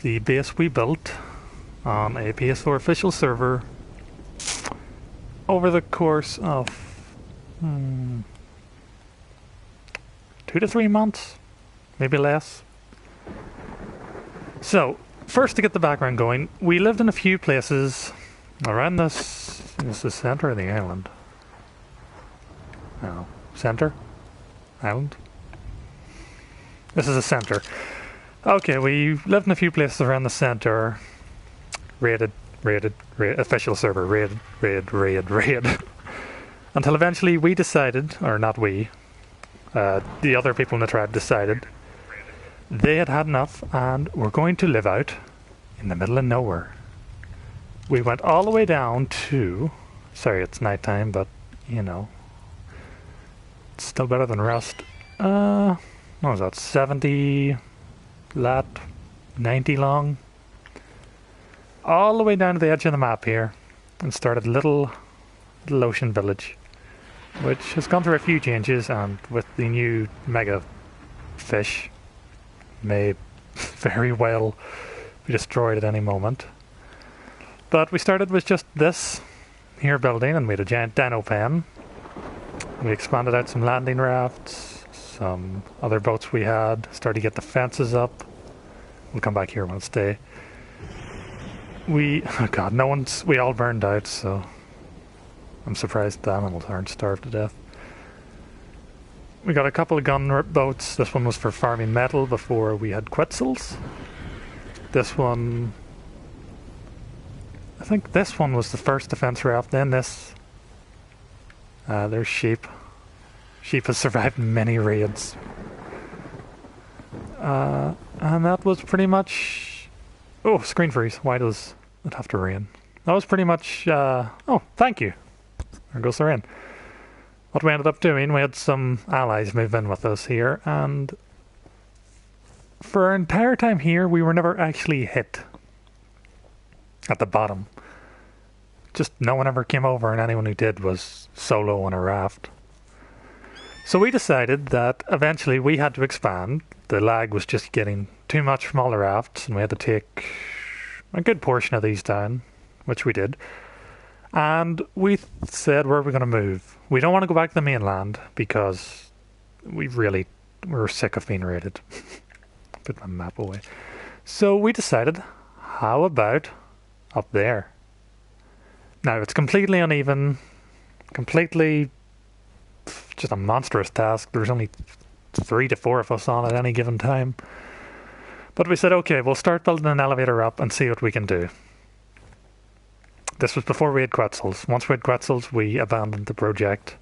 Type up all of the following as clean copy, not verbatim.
the base we built on a PS4 official server over the course of 2 to 3 months, maybe less. So, first to get the background going, we lived in a few places around this. Is the center of the island? No, center? Island? This is a center. Okay, we lived in a few places around the center. Raided, official server, raid. Until eventually we decided, or not we, the other people in the tribe decided they had had enough and were going to live out in the middle of nowhere. We went all the way down to, sorry it's nighttime, but you know, it's still better than rust. What was that, 70 lat, 90 long? All the way down to the edge of the map here and started little ocean village, which has gone through a few changes, and with the new mega fish may very well be destroyed at any moment. But we started with just this here building and made a giant dino pen. We expanded out some landing rafts, some other boats we had, started to get the fences up. We'll come back here one day. We all burned out, so I'm surprised the animals aren't starved to death. We got a couple of gun boats. This one was for farming metal before we had Quetzals. This one, I think this one was the first defense raft. Then this, there's sheep. Sheep has survived many raids. And that was pretty much... Oh, screen freeze. Why does it have to rain? That was pretty much... Oh, thank you. There goes the rain. What we ended up doing, we had some allies move in with us here, and for our entire time here, we were never actually hit at the bottom. Just no one ever came over, and anyone who did was solo on a raft. So we decided that eventually we had to expand. The lag was just getting too much from all the rafts, and we had to take a good portion of these down, which we did. And we said, where are we going to move? We don't want to go back to the mainland because we're sick of being raided. Put my map away. So we decided, how about up there? Now, it's completely uneven, completely just a monstrous task. There's only 3 to 4 of us on at any given time. But we said, okay, we'll start building an elevator up and see what we can do. This was before we had Quetzals. Once we had Quetzals, we abandoned the project.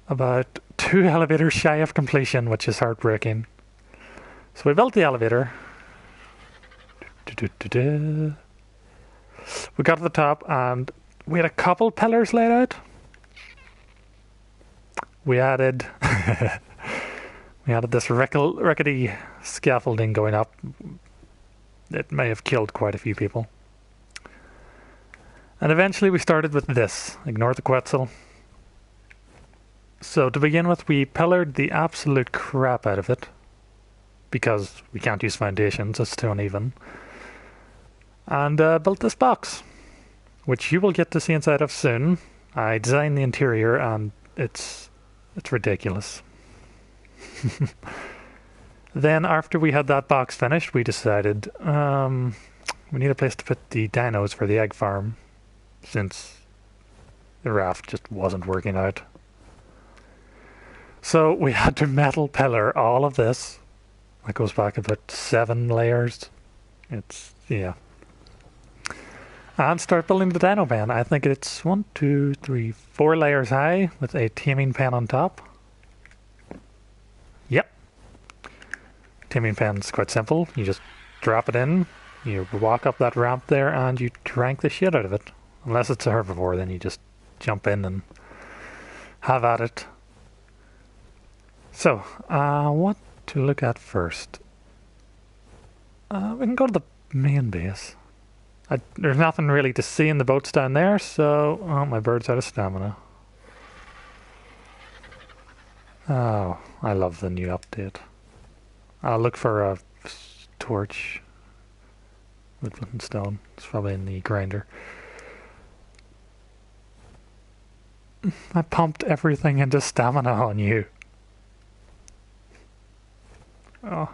About 2 elevators shy of completion, which is heartbreaking. So we built the elevator. We got to the top and we had a couple pillars laid out. We added this rickety scaffolding going up. It may have killed quite a few people. And eventually we started with this. Ignore the Quetzal. So to begin with, we pillared the absolute crap out of it, because we can't use foundations, it's too uneven. And built this box, which you will get to see inside of soon. I designed the interior and it's ridiculous. Then after we had that box finished, we decided we need a place to put the dinos for the egg farm, since the raft just wasn't working out. So we had to metal pillar all of this. That goes back about 7 layers. Yeah. And start building the dino pen. I think it's 1, 2, 3, 4 layers high with a taming pen on top. Yep. Taming pen's quite simple. You just drop it in, you walk up that ramp there, and you drank the shit out of it. Unless it's a herbivore, then you just jump in and have at it. So, what to look at first? We can go to the main base. There's nothing really to see in the boats down there, so... Oh, my bird's out of stamina. Oh, I love the new update. I'll look for a torch. Wood, flint, and stone. It's probably in the grinder. I pumped everything into stamina on you. Oh.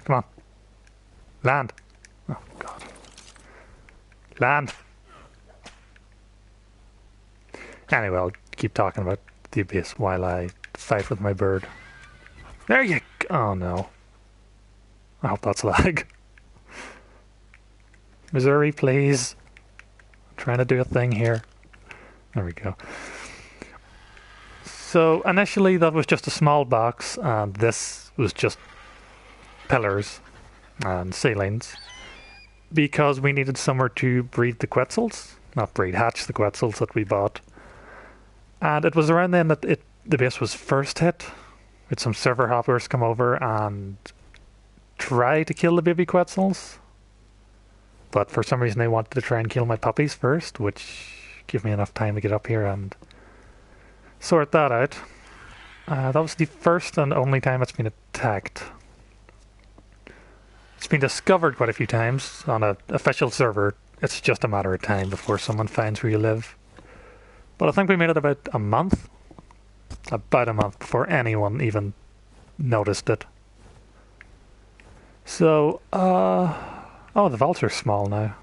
Come on. Land. Oh, God. Land. Anyway, I'll keep talking about the abyss while I fight with my bird. There you go. Oh, no. I hope that's lag. Missouri, please. I'm trying to do a thing here. There we go. So initially that was just a small box, and this was just pillars and ceilings, because we needed somewhere to breed the quetzals. Not breed, hatch the quetzals that we bought. And it was around then that the base was first hit, with some server hoppers come over and try to kill the baby quetzals. But for some reason they wanted to try and kill my puppies first, which gave me enough time to get up here and sort that out. That was the first and only time it's been attacked. It's been discovered quite a few times on an official server. It's just a matter of time before someone finds where you live. But I think we made it about a month before anyone even noticed it. So, oh, the vaults are small now.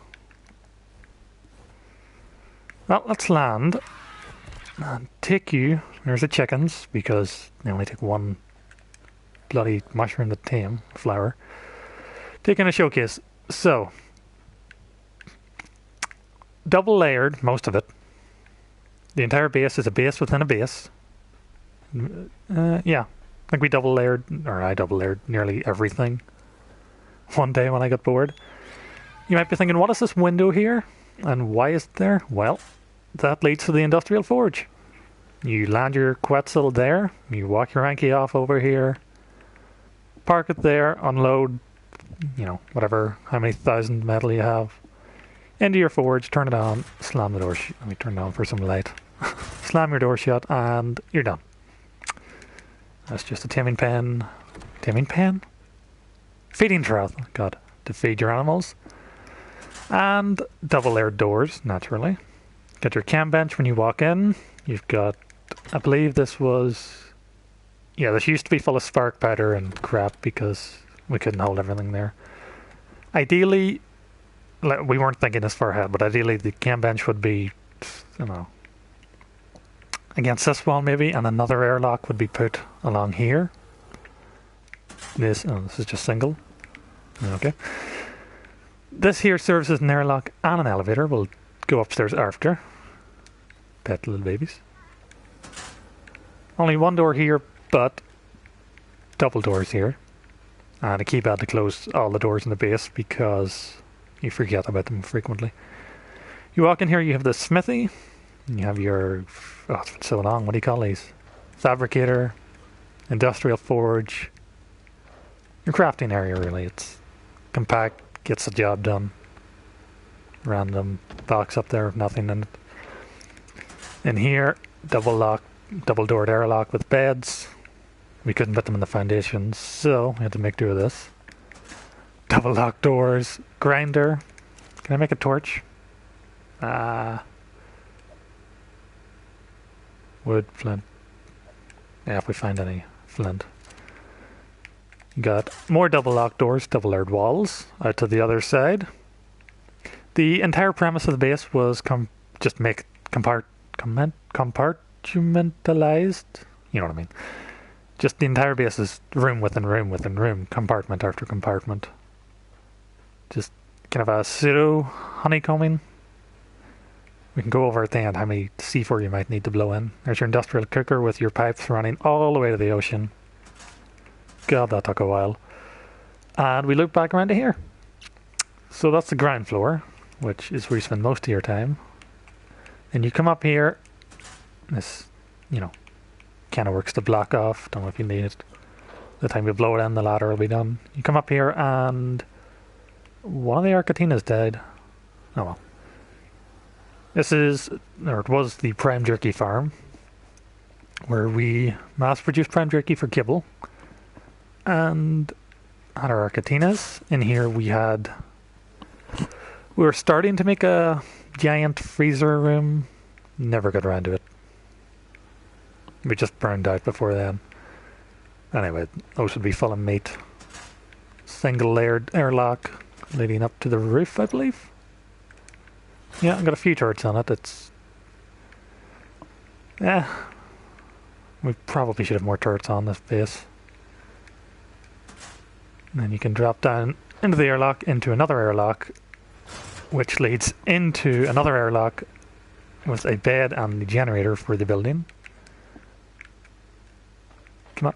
Well, let's land and take you. There's the chickens, because they only take one bloody mushroom to tame, flower. Taking a showcase. So, double layered, most of it. The entire base is a base within a base. Yeah, I think we double layered, or I double layered nearly everything one day when I got bored. You might be thinking, what is this window here? And why is it there? Well, that leads to the industrial forge. You land your quetzal there, you walk your Anki off over here, park it there, unload, you know, whatever, how many thousand metal you have, into your forge, turn it on, slam the door let me turn it on for some light. Slam your door shut, and you're done. That's just a taming pen. Taming pen? Feeding trough, God, to feed your animals. And double layered doors, naturally. Got your cam bench when you walk in. You've got, I believe this was, yeah, this used to be full of spark powder and crap because we couldn't hold everything there. Ideally, we weren't thinking this far ahead, but ideally the cam bench would be, you know, against this wall maybe, and another airlock would be put along here. This is just single. Okay. This here serves as an airlock and an elevator. We'll go upstairs after. Pet little babies. Only one door here, but double doors here. And a keypad to close all the doors in the base because you forget about them frequently. You walk in here, you have the smithy. You have your, oh, it's been so long, what do you call these? Fabricator, industrial forge. Your crafting area, really. It's compact, gets the job done. Random box up there with nothing in it. In here, double doored airlock with beds. We couldn't put them in the foundations, so we had to make do with this. Double lock doors, grinder. Can I make a torch? Wood, flint. Yeah, if we find any flint. You got more double lock doors, double layered walls out to the other side. The entire premise of the base was just make compartmentalized. You know what I mean? Just the entire base is room within room within room, compartment after compartment. Just kind of a pseudo honeycombing. We can go over at the end how many C4 you might need to blow in. There's your industrial cooker with your pipes running all the way to the ocean. God, that took a while. And we loop back around to here. So that's the ground floor, which is where you spend most of your time. And you come up here. This, you know, kind of works to block off. Don't know if you need it. The time you blow it in, the ladder will be done. You come up here and one of the Arcatinas died. Oh well. This is, or it was, the prime jerky farm, where we mass produce prime jerky for kibble. And had our cantinas. In here we were starting to make a giant freezer room. Never got around to it. We just burned out before then. Anyway, those would be full of meat. Single layered airlock leading up to the roof, I believe. Yeah, I've got a few turrets on it. We probably should have more turrets on this base. And then you can drop down into the airlock, into another airlock, which leads into another airlock with a bed and the generator for the building. Come on.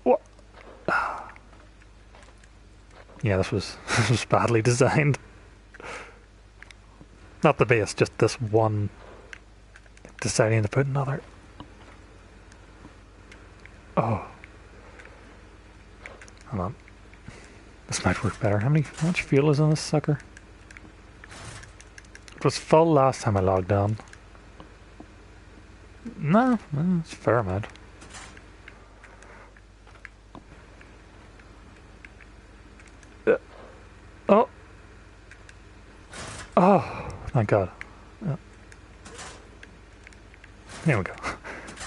What? Yeah, this was badly designed. Not the base, just this one. Deciding to put another. Oh. Hold on. This might work better. How much fuel is in this sucker? It was full last time I logged on. No, it's a fair amount. Oh, thank God. There we go.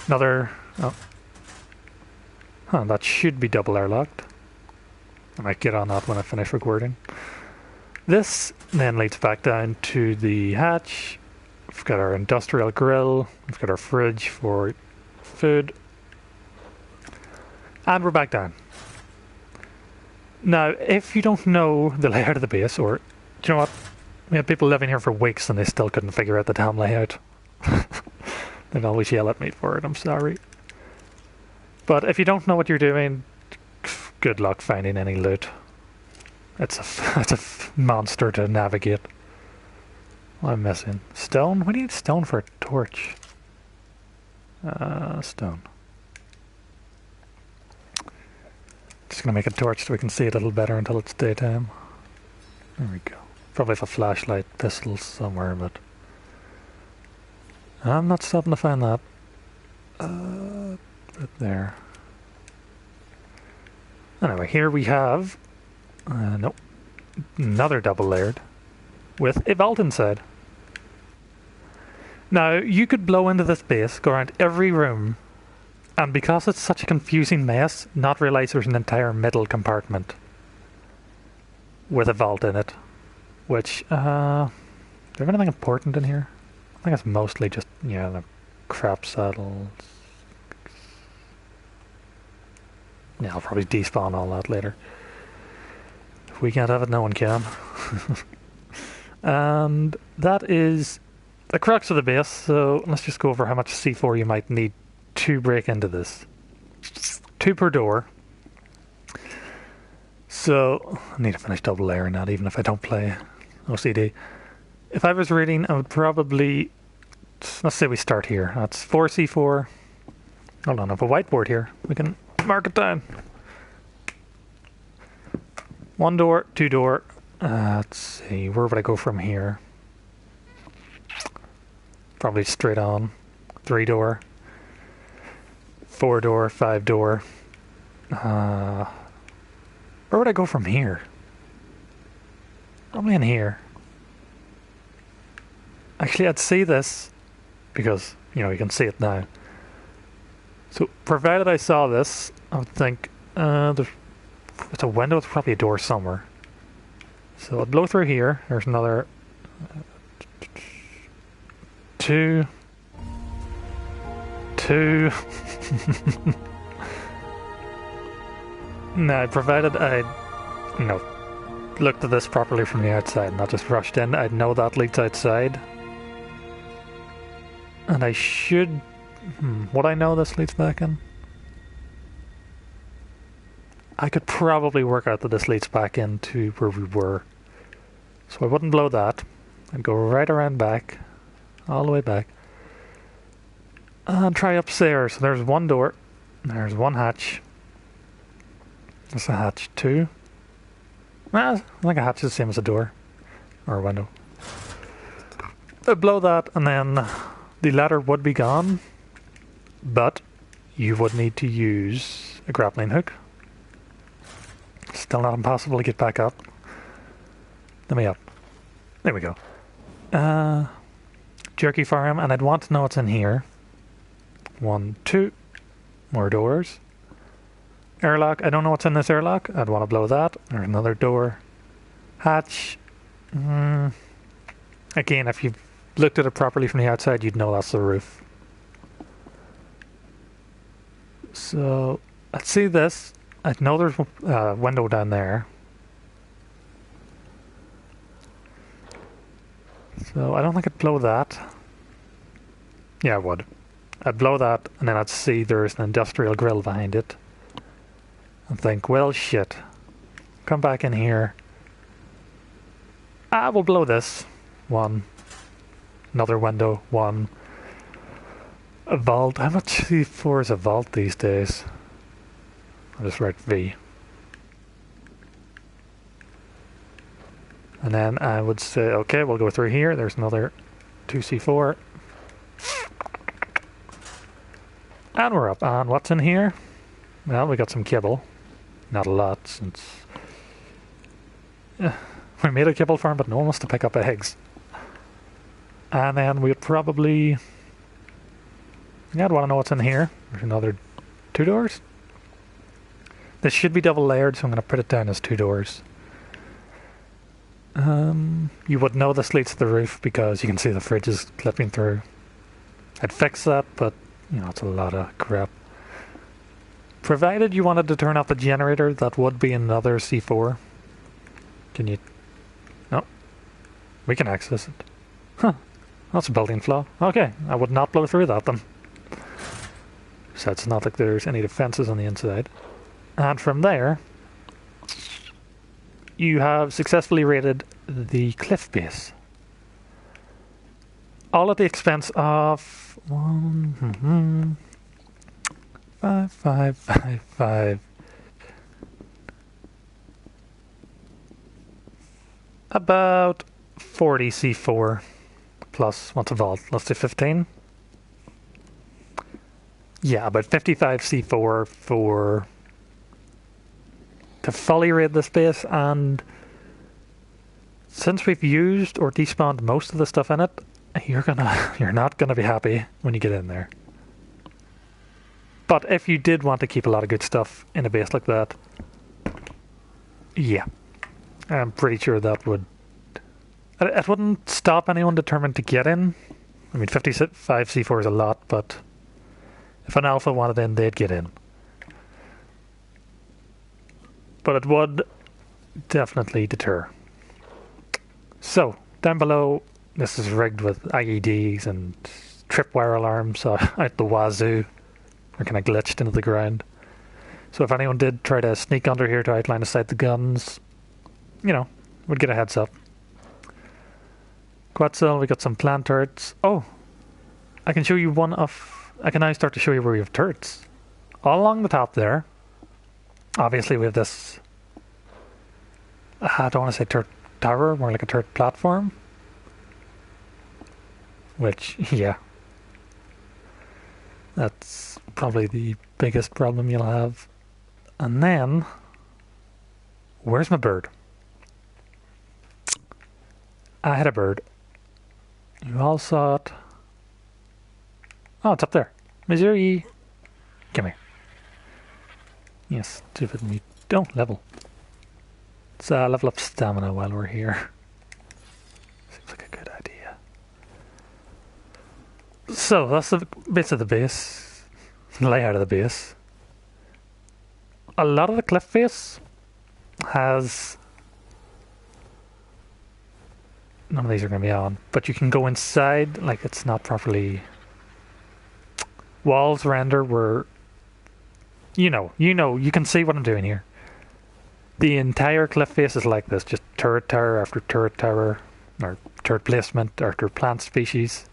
Another. Oh. Huh, that should be double airlocked. I might get on that when I finish recording. This then leads back down to the hatch. We've got our industrial grill. We've got our fridge for food. And we're back down. Now, if you don't know the layout of the base, or, do you know what? We had people living here for weeks and they still couldn't figure out the damn layout. They'd always yell at me for it, I'm sorry. But if you don't know what you're doing, good luck finding any loot. It's a monster to navigate. What am I missing? Stone? What do you need stone for a torch? Stone. Just gonna make a torch so we can see it a little better until it's daytime. There we go. Probably have a flashlight pistol somewhere, but I'm not stopping to find that. Right there. Anyway, here we have nope, another double layered with a vault inside. Now, you could blow into this base, go around every room, and because it's such a confusing mess, not realize there's an entire middle compartment with a vault in it. Which, do we have anything important in here? I think it's mostly just, yeah, the crap saddles. Yeah, I'll probably despawn all that later. If we can't have it, no one can. And that is the crux of the base, so let's just go over how much C4 you might need to break into this. 2 per door. So, I need to finish double layering that even if I don't play OCD. If I was reading, I would probably, let's say we start here. That's 4 C4. Hold on, I have a whiteboard here. We can mark it down. 1 door, 2 door. Let's see, where would I go from here? Probably straight on. 3 door. 4 door, 5 door. Where would I go from here? Probably in here. Actually, I'd see this because, you know, you can see it now. So, provided I saw this, I would think, it's a window, it's probably a door somewhere. So, I'd blow through here. There's another 2. No, provided I, looked at this properly from the outside, not just rushed in, I'd know that leads outside. And I should... would I know this leads back in? I could probably work out that this leads back into where we were. So I wouldn't blow that. I'd go right around back, all the way back. And try upstairs. So there's 1 door, there's 1 hatch. That's a hatch 2. Well, I think a hatch is the same as a door. Or a window. I'd blow that and then the ladder would be gone. But you would need to use a grappling hook. Still not impossible to get back up. Let me up. There we go. Jerky farm, and I'd want to know what's in here. 1, 2. More doors. Airlock. I don't know what's in this airlock. I'd want to blow that. There's another door. Hatch. Again, if you've looked at it properly from the outside, you'd know that's the roof. So, let's see this. I know there's a window down there. So, I don't think I'd blow that. Yeah, I would. I'd blow that, and then I'd see there's an industrial grill behind it. And think, well, shit. Come back in here. I will blow this. 1. Another window. 1. A vault. How much C4 is a vault these days? I'll just write V. And then I would say, okay, we'll go through here. There's another 2C4. And we're up. And what's in here? Well, we got some kibble. Not a lot, since we made a kibble farm, but no one wants to pick up eggs. And then we'd probably... Yeah, I'd want to know what's in here. There's another 2 doors. This should be double layered, so I'm going to put it down as 2 doors. You would know this leads to the roof because you can see the fridges clipping through. I'd fix that, but you know, it's a lot of crap. Provided you wanted to turn off the generator, that would be another C4. Can you... No. We can access it. Huh. That's a building flaw. Okay, I would not blow through that then. So it's not like there's any defenses on the inside. And from there, you have successfully raided the cliff base. All at the expense of 5, 5, 5, 5. About 40 C4 plus what's a vault? Let's do 15. Yeah, about 55 C4 for to fully raid this base, and since we've used or despawned most of the stuff in it, you're not gonna be happy when you get in there. But if you did want to keep a lot of good stuff in a base like that, yeah, I'm pretty sure that would... It wouldn't stop anyone determined to get in. I mean, 55 C4 is a lot, but if an alpha wanted in, they'd get in. But it would definitely deter. So, down below, this is rigged with IEDs and tripwire alarms out the wazoo. They're kind of glitched into the ground. So if anyone did try to sneak under here to outline aside the guns, you know, would get a heads up. Quetzal, we got some plant turrets. Oh, I can show you one of... I can now start to show you where we have turrets. All along the top there. Obviously we have this... I don't want to say turret tower, more like a turret platform. Which, yeah. That's probably the biggest problem you'll have. And then... Where's my bird? I had a bird. You all saw it. Oh, it's up there. Missouri. Come here. Yes, stupid me. Don't level. Let's level up stamina while we're here. Seems like a good idea. So, that's the bits of the base. Layout of the base. A lot of the cliff face has... None of these are going to be on, but you can go inside, like it's not properly... Walls render where... You know, you can see what I'm doing here. The entire cliff face is like this, just turret tower after turret tower, or turret placement after plant species.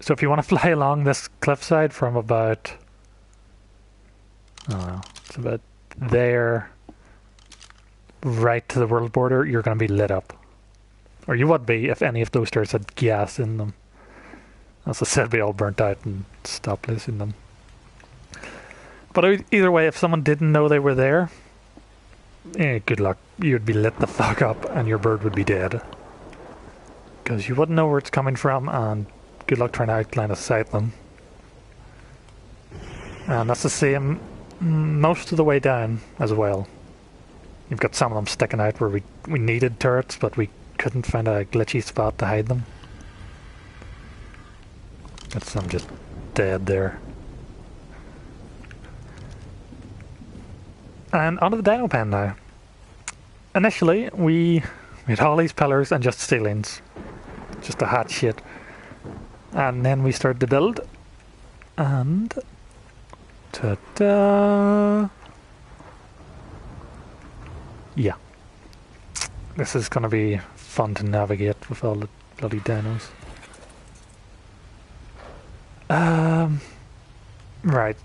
So if you want to fly along this cliffside from about... I don't know, it's about there, right to the world border, you're going to be lit up. Or you would be if any of those turrets had gas in them. As I said, we all burnt out and stopped using them. But either way, if someone didn't know they were there, good luck. You'd be lit the fuck up and your bird would be dead. Because you wouldn't know where it's coming from, and good luck trying to outline a sight them. And that's the same most of the way down as well. You've got some of them sticking out where we needed turrets, but we couldn't find a glitchy spot to hide them. Got some just dead there. And onto the dino pen now. Initially, we had all these pillars and just ceilings. Just to hatch shit. And then we started to build. And... ta-da! Yeah. This is going to be fun to navigate with all the bloody dinos. Right.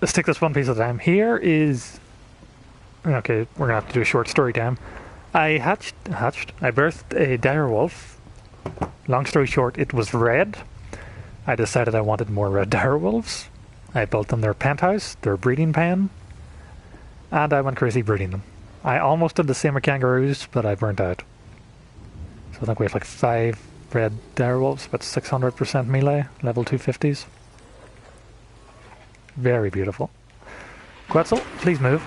Let's take this one piece at a time. Here is... Okay, we're going to have to do a short story time. I birthed a dire wolf. Long story short, it was red. I decided I wanted more red dire wolves. I built them their penthouse, their breeding pen, and I went crazy breeding them. I almost did the same with kangaroos, but I burnt out. So I think we have like 5 red dire wolves, about 600% melee, level 250s. Very beautiful. Quetzal, please move.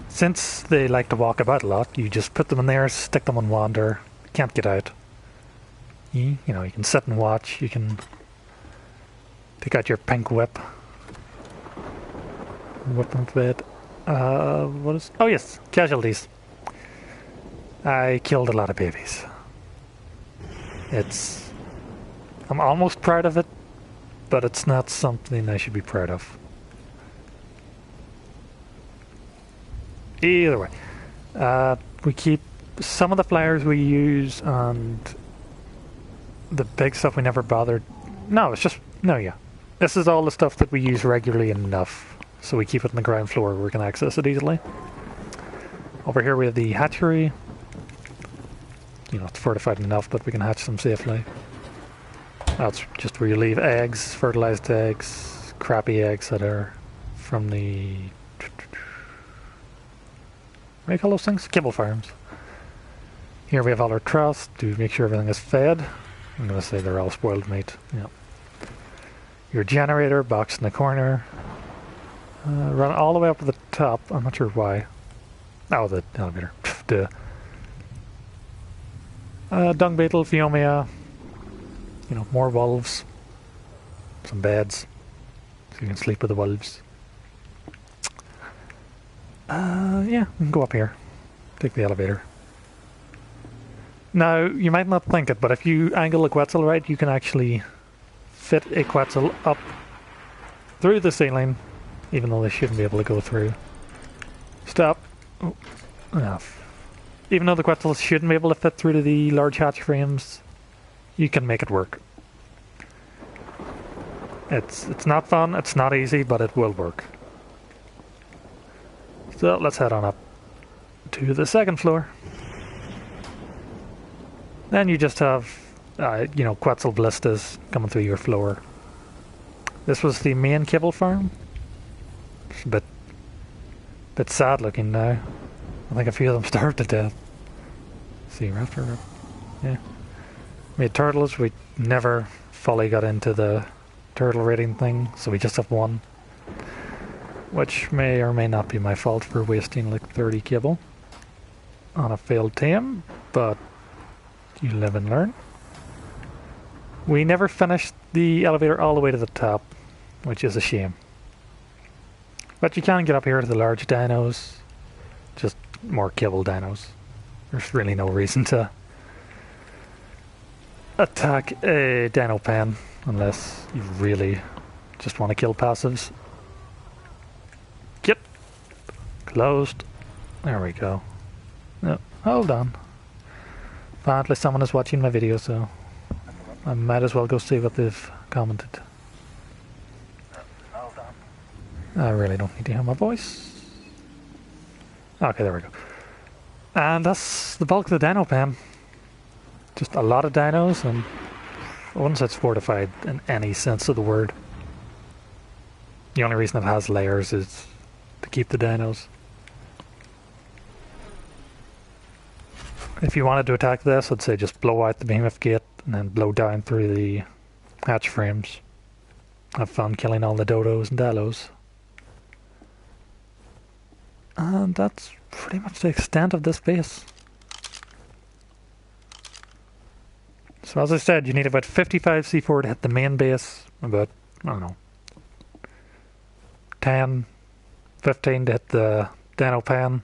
Since they like to walk about a lot, you just put them in there, stick them on wander, can't get out. You know, you can sit and watch, you can take out your pink whip. Whip them a bit. What is... Oh yes, casualties. I killed a lot of babies. I'm almost proud of it, but it's not something I should be proud of. Either way, we keep some of the flyers we use, and the big stuff we never bothered. No, it's just... No, yeah. This is all the stuff that we use regularly enough, so we keep it on the ground floor where we can access it easily. Over here we have the hatchery. You know, it's fortified enough that we can hatch them safely. That's just where you leave eggs, fertilized eggs, crappy eggs that are from the... What do you call those things? Kibble farms. Here we have all our trust to make sure everything is fed. I'm going to say they're all spoiled meat. Yeah. Your generator, box in the corner. Run all the way up to the top. I'm not sure why. Oh, the elevator. Duh. Dung beetle, Phiomia. You know, more wolves. Some beds. So you can sleep with the wolves. Yeah, we can go up here. Take the elevator. Now, you might not think it, but if you angle a Quetzal right, you can actually fit a Quetzal up through the ceiling, even though they shouldn't be able to go through. Stop. Oh, enough. Even though the Quetzals shouldn't be able to fit through to the large hatch frames, you can make it work. It's not fun, it's not easy, but it will work. So let's head on up to the second floor. Then you just have, you know, Quetzal ballistas coming through your floor. This was the main kibble farm. It's a bit sad looking now. I think a few of them starved to death. See, raptor, yeah. We had turtles. We never fully got into the turtle rating thing, so we just have one. Which may or may not be my fault for wasting like 30 kibble on a failed tame, but you live and learn. We never finished the elevator all the way to the top, which is a shame. But you can get up here to the large dinos, just more kibble dinos. There's really no reason to attack a dino pen unless you really just want to kill passives. Yep. Closed. There we go. No, hold on. Apparently someone is watching my video, so I might as well go see what they've commented. Hold on. I really don't need to hear my voice. Okay, there we go. And that's the bulk of the dino pen. Just a lot of dinos, and I wouldn't say it's fortified in any sense of the word. The only reason it has layers is to keep the dinos. If you wanted to attack this, I'd say just blow out the behemoth gate and then blow down through the hatch frames. Have fun killing all the dodos and dalos. And that's pretty much the extent of this base. So as I said, you need about 55 C4 to hit the main base, about, I don't know, 10, 15 to hit the dino pen,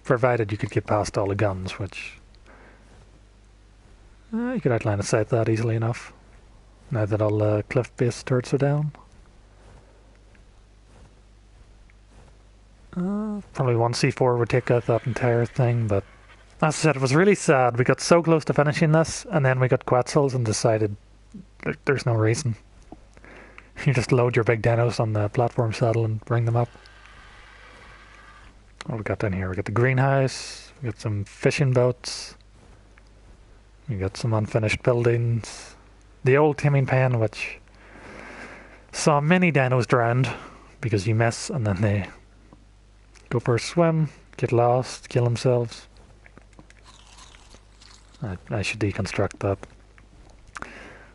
provided you could get past all the guns, which you could outline a sight that easily enough, now that all the cliff base turrets are down. Probably one C4 would take out that entire thing, but as I said, it was really sad. We got so close to finishing this, and then we got Quetzals and decided there's no reason. You just load your big dinos on the platform saddle and bring them up. What we got down here? We got the greenhouse, we got some fishing boats, we got some unfinished buildings, the old teaming pen, which saw many dinos drowned because you miss and then they go for a swim, get lost, kill themselves. I should deconstruct that.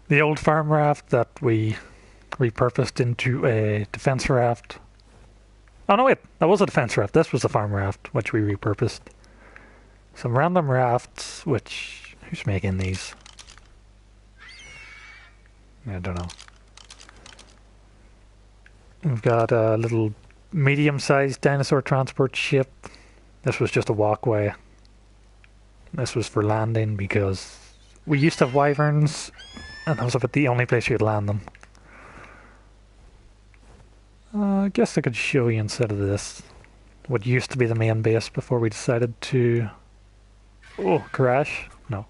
The old farm raft that we repurposed into a defense raft. Oh no, wait, that was a defense raft. This was a farm raft, which we repurposed. Some random rafts, which... who's making these? I don't know. We've got a little medium-sized dinosaur transport ship. This was just a walkway. This was for landing because we used to have wyverns, and that was about the only place you could land them. I guess I could show you instead of this what used to be the main base before we decided to... oh, crash? No.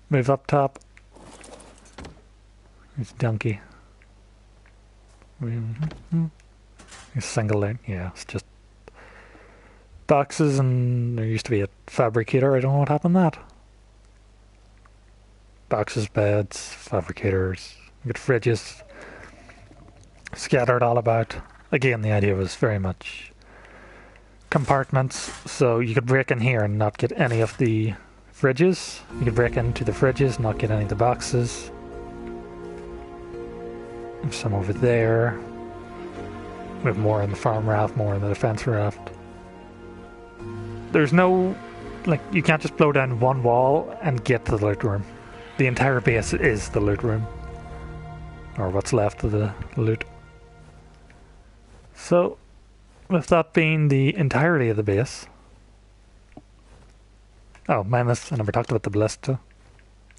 Move up top. It's donkey. It's single lane. Yeah, it's just boxes, and there used to be a fabricator. I don't know what happened to that. Boxes, beds, fabricators. We got fridges scattered all about. Again, the idea was very much compartments, so you could break in here and not get any of the fridges. You could break into the fridges and not get any of the boxes. There's some over there. We have more in the farm raft, more in the defense raft. There's no... like, you can't just blow down one wall and get to the loot room. The entire base is the loot room. Or what's left of the loot. So, with that being the entirety of the base... oh, minus, I never talked about the ballista.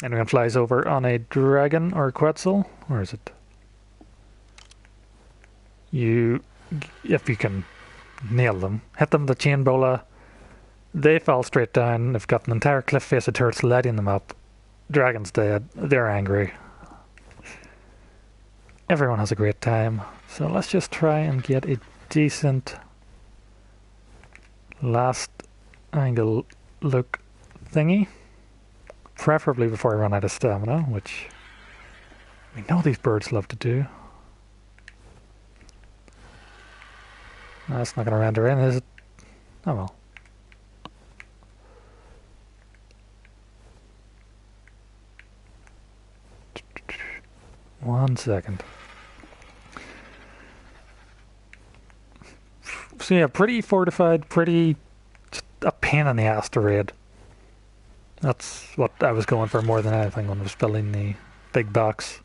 Anyone flies over on a dragon or a quetzal? Where is it? You, if you can nail them, hit them with the chain bola, they fall straight down. They've got an entire cliff face of turrets lighting them up. Dragon's dead. They're angry. Everyone has a great time. So let's just try and get a decent last angle look thingy. Preferably before I run out of stamina, which we know these birds love to do. That's not going to render in, is it? Oh well. One second. So yeah, pretty fortified, pretty... just a pain in the ass to raid. That's what I was going for more than anything when I was building the big box.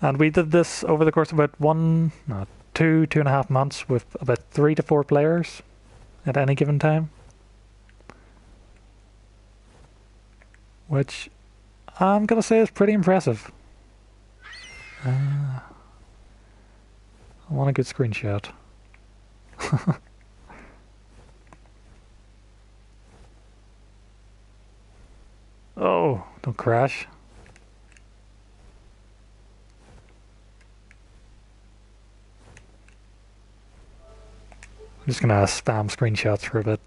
And we did this over the course of about 2.5 months with about 3 to 4 players at any given time. Which I'm going to say is pretty impressive. I want a good screenshot. Oh, don't crash. I'm just gonna spam screenshots for a bit.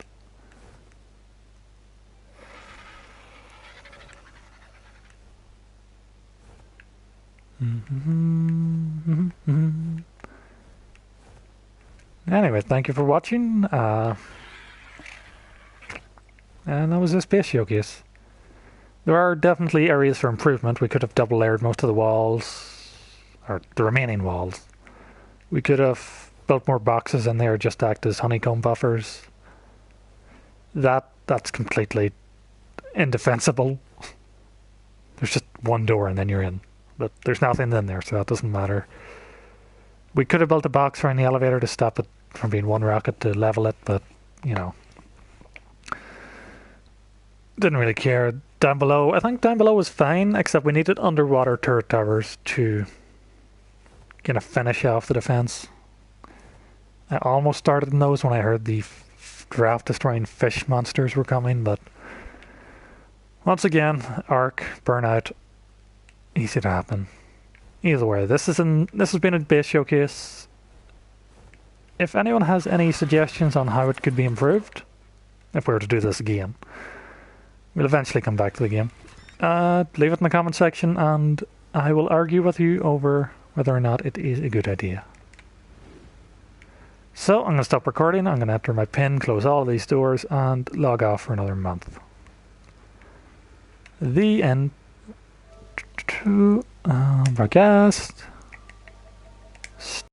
thank you for watching. And that was the space showcase. There are definitely areas for improvement. We could have double layered most of the walls, or the remaining walls. We could have built more boxes in there just to act as honeycomb buffers. That's completely indefensible. There's just one door and then you're in. But there's nothing in there, so that doesn't matter. We could have built a box around the elevator to stop it from being one rocket to level it, but, you know, didn't really care. Down below, I think down below was fine, except we needed underwater turret towers to kind of finish off the defense. I almost started in those when I heard the draft-destroying fish monsters were coming, but once again, arc, burnout, easy to happen. Either way, this has been a base showcase. If anyone has any suggestions on how it could be improved, if we were to do this again, we'll eventually come back to the game. Leave it in the comment section and I will argue with you over whether or not it is a good idea. So I'm going to stop recording, I'm going to enter my PIN, close all of these doors and log off for another month. The end to broadcast.